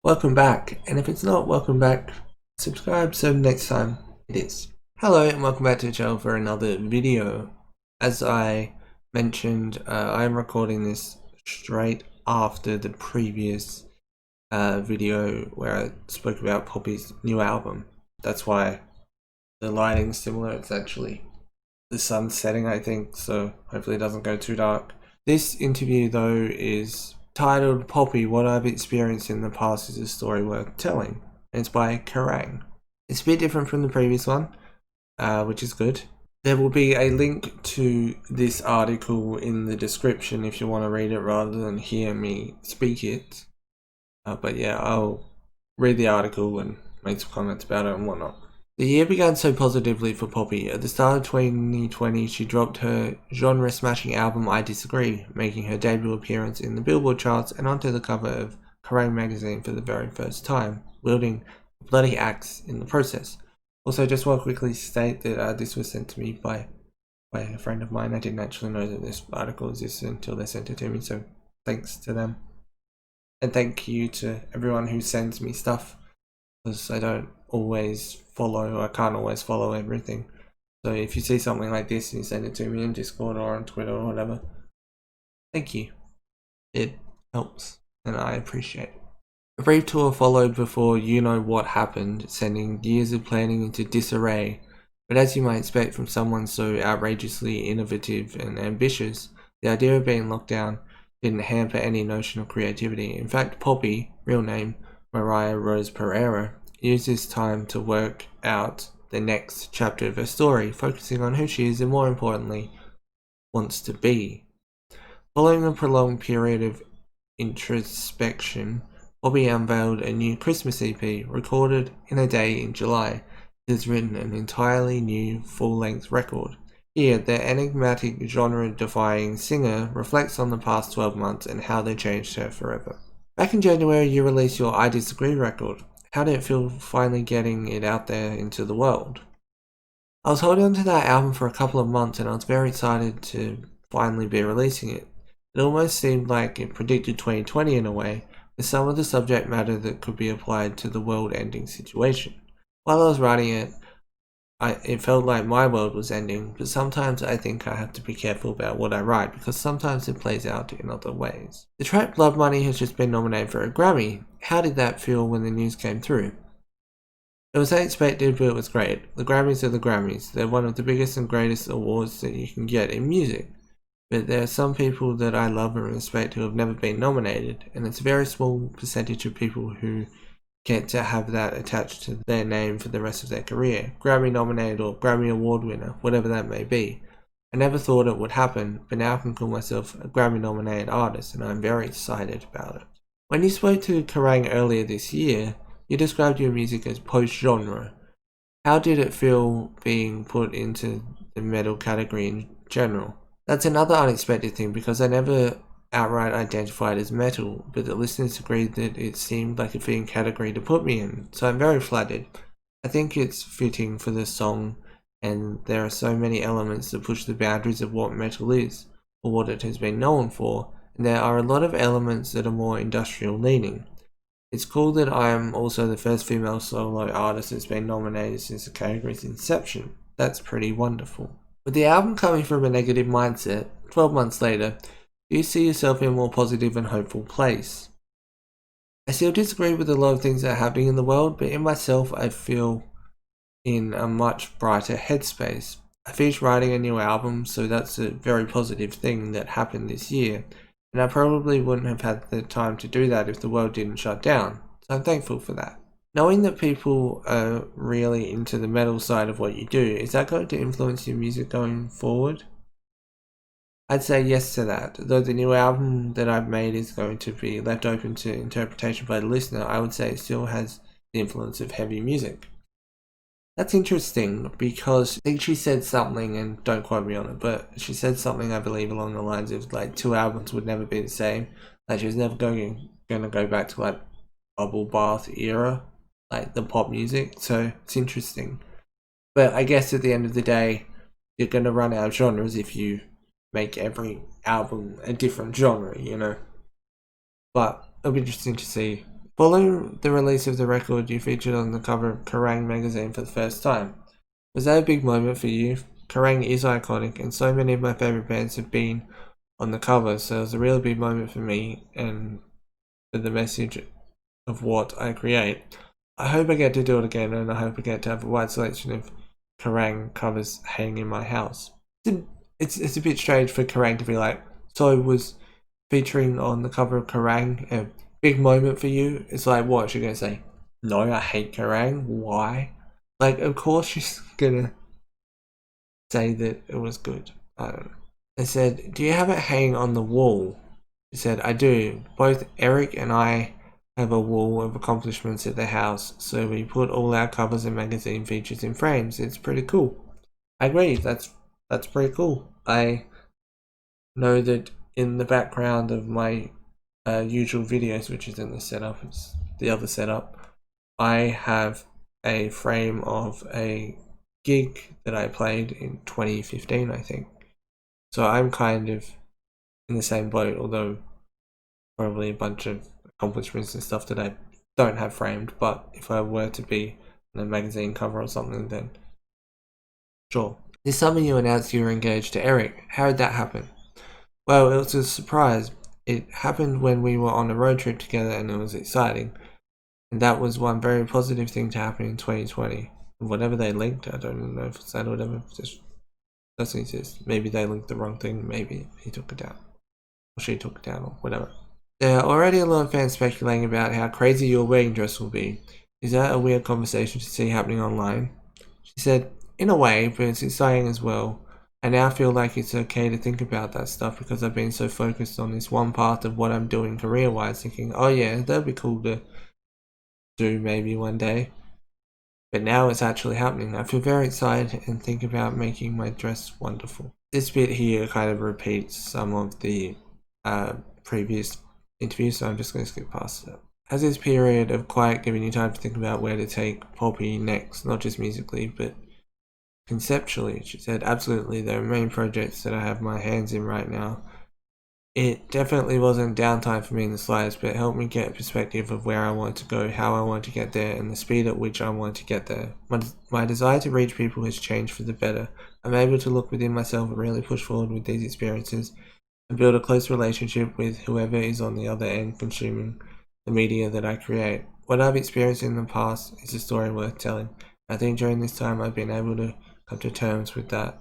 Welcome back, and if it's not welcome back, subscribe so next time it is. Hello and welcome back to the channel for another video. As I mentioned, I'm recording this straight after the previous video where I spoke about Poppy's new album. That's why the lighting's similar. It's actually the sun setting, I think, so hopefully it doesn't go too dark. This interview though is titled Poppy, What I've Experienced in the Past is a Story Worth Telling. And it's by Kerrang. It's a bit different from the previous one, which is good. There will be a link to this article in the description if you want to read it rather than hear me speak it. But yeah, I'll read the article and make some comments about it and whatnot. The year began so positively for Poppy. At the start of 2020, she dropped her genre-smashing album I Disagree, making her debut appearance in the Billboard charts and onto the cover of Kerrang magazine for the very first time, wielding a bloody axe in the process. Also, just want to quickly state that this was sent to me by a friend of mine. I didn't actually know that this article existed until they sent it to me, so thanks to them. And thank you to everyone who sends me stuff, because I can't always follow everything. So if you see something like this and you send it to me in Discord or on Twitter or whatever, thank you. It helps and I appreciate it. A brief tour followed before you know what happened, sending years of planning into disarray. But as you might expect from someone so outrageously innovative and ambitious, the idea of being locked down didn't hamper any notion of creativity. In fact, Poppy, real name Mariah Rose Pereira, used this time to work out the next chapter of her story, focusing on who she is and, more importantly, wants to be. Following a prolonged period of introspection, Poppy unveiled a new Christmas EP, recorded in a day in July. It has written an entirely new full-length record. Here, the enigmatic, genre-defying singer reflects on the past 12 months and how they changed her forever. Back in January, you released your I Disagree record. How did it feel finally getting it out there into the world? I was holding on to that album for a couple of months and I was very excited to finally be releasing it. It almost seemed like it predicted 2020 in a way, with some of the subject matter that could be applied to the world-ending situation. While I was writing it, it felt like my world was ending, but sometimes I think I have to be careful about what I write because sometimes it plays out in other ways. The track Blood Money has just been nominated for a Grammy. How did that feel when the news came through? It was unexpected, but it was great. The Grammys are the Grammys. They're one of the biggest and greatest awards that you can get in music. But there are some people that I love and respect who have never been nominated, and it's a very small percentage of people who get to have that attached to their name for the rest of their career. Grammy nominated or Grammy award winner, whatever that may be. I never thought it would happen, but now I can call myself a Grammy nominated artist and I'm very excited about it. When you spoke to Kerrang earlier this year, you described your music as post-genre. How did it feel being put into the metal category in general? That's another unexpected thing because I never outright identified as metal, but the listeners agreed that it seemed like a fitting category to put me in, so I'm very flattered. I think it's fitting for the song, and there are so many elements that push the boundaries of what metal is, or what it has been known for, and there are a lot of elements that are more industrial leaning. It's cool that I am also the first female solo artist that's been nominated since the category's inception. That's pretty wonderful. With the album coming from a negative mindset, 12 months later, do you see yourself in a more positive and hopeful place? I still disagree with a lot of things that are happening in the world, but in myself I feel in a much brighter headspace. I finished writing a new album, so that's a very positive thing that happened this year, and I probably wouldn't have had the time to do that if the world didn't shut down, so I'm thankful for that. Knowing that people are really into the metal side of what you do, is that going to influence your music going forward? I'd say yes to that. Though the new album that I've made is going to be left open to interpretation by the listener, I would say it still has the influence of heavy music. That's interesting because I think she said something, and don't quote me on it, but she said something I believe along the lines of like 2 albums would never be the same. Like she was never going to go back to like bubble bath era, like the pop music. So it's interesting. But I guess at the end of the day, you're going to run out of genres if you make every album a different genre, you know. But it'll be interesting to see Following the release of the record, you featured on the cover of Kerrang magazine for the first time. Was that a big moment for you? Kerrang is iconic, and so many of my favourite bands have been on the cover, so it was a really big moment for me and for the message of what I create. I hope I get to do it again, and I hope I get to have a wide selection of Kerrang covers hanging in my house. It's a bit strange for Kerrang to be like, so was featuring on the cover of Kerrang a big moment for you? It's like, what, she's gonna say, no, I hate Kerrang, why? Like, of course she's gonna say that it was good. I don't know. They said, do you have it hanging on the wall? She said, I do. Both Eric and I have a wall of accomplishments at the house, so we put all our covers and magazine features in frames. It's pretty cool. I agree, that's pretty cool. I know that in the background of my usual videos, which isn't the setup, it's the other setup, I have a frame of a gig that I played in 2015, I think. So I'm kind of in the same boat, although probably a bunch of accomplishments and stuff that I don't have framed, but if I were to be on a magazine cover or something, then sure. This summer you announced you were engaged to Eric. How did that happen? Well, it was a surprise. It happened when we were on a road trip together and it was exciting. And that was one very positive thing to happen in 2020. Whatever they linked, I don't know if it's that or whatever, just doesn't exist. Maybe they linked the wrong thing, maybe he took it down. Or she took it down, or whatever. There are already a lot of fans speculating about how crazy your wedding dress will be. Is that a weird conversation to see happening online? She said, in a way, but it's exciting as well. I now feel like it's okay to think about that stuff because I've been so focused on this one part of what I'm doing career-wise, thinking, oh yeah, that'd be cool to do maybe one day. But now it's actually happening. I feel very excited and think about making my dress wonderful. This bit here kind of repeats some of the previous interviews, so I'm just going to skip past it. Has this period of quiet given you time to think about where to take Poppy next, not just musically, but conceptually? She said, absolutely, there are main projects that I have my hands in right now. It definitely wasn't downtime for me in the slightest, but it helped me get a perspective of where I want to go, how I want to get there, and the speed at which I want to get there. My desire to reach people has changed for the better. I'm able to look within myself and really push forward with these experiences and build a close relationship with whoever is on the other end consuming the media that I create. What I've experienced in the past is a story worth telling. I think during this time I've been able to come to terms with that.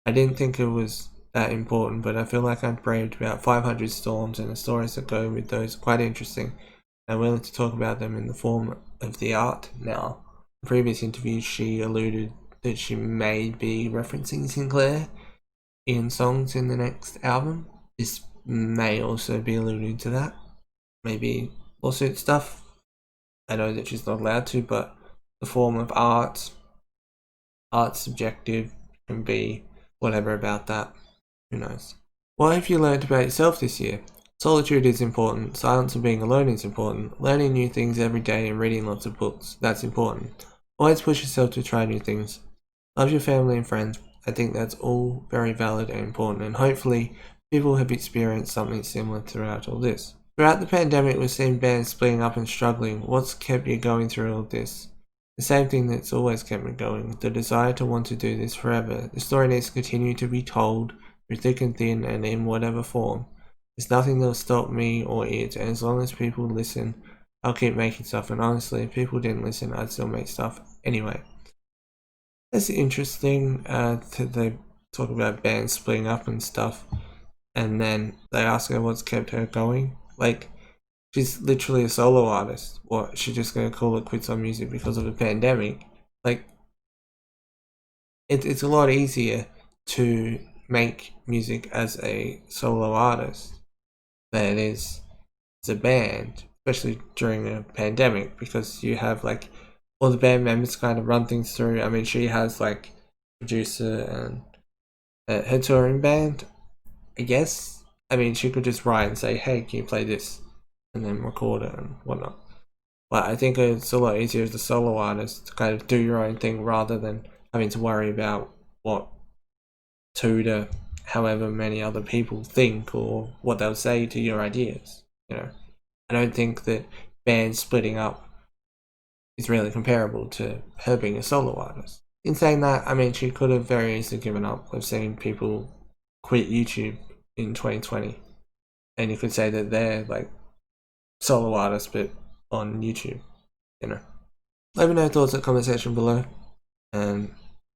I didn't think it was that important, but I feel like I've braved about 500 storms, and the stories that go with those are quite interesting. I'm willing to talk about them in the form of the art now. In previous interviews, she alluded that she may be referencing Sinclair in songs in the next album. This may also be alluding to that. Maybe lawsuit stuff. I know that she's not allowed to, but the form of art's subjective, can be whatever about that. Who knows? What have you learned about yourself this year? Solitude is important. Silence and being alone is important. Learning new things every day and reading lots of books. That's important. Always push yourself to try new things. Love your family and friends. I think that's all very valid and important, and hopefully people have experienced something similar throughout all this. Throughout the pandemic, we've seen bands splitting up and struggling. What's kept you going through all this? The same thing that's always kept me going. The desire to want to do this forever. The story needs to continue to be told through thick and thin and in whatever form. There's nothing that'll stop me or it, and as long as people listen, I'll keep making stuff, and honestly, if people didn't listen, I'd still make stuff anyway. That's interesting. They talk about bands splitting up and stuff, and then they ask her what's kept her going. Like, she's literally a solo artist. What, she's just gonna call it quits on music because of the pandemic? Like, it's a lot easier to make music as a solo artist than it is as a band, especially during a pandemic, because you have like all the band members kind of run things through. I mean, she has like producer and her touring band, I guess. I mean, she could just write and say, hey, can you play this, and then record it and whatnot. But I think it's a lot easier as a solo artist to kind of do your own thing rather than having to worry about what two to however many other people think or what they'll say to your ideas. You know, I don't think that bands splitting up is really comparable to her being a solo artist. In saying that, I mean, she could have very easily given up. We've seen people quit YouTube in 2020, and you could say that they're like solo artists but on YouTube, you know. Let me know your thoughts in the comment section below, and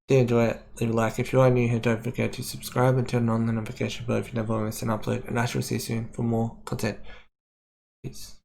if you enjoy it, leave a like. If you are new here, don't forget to subscribe and turn on the notification bell if you never miss an upload, and I shall see you soon for more content. Peace.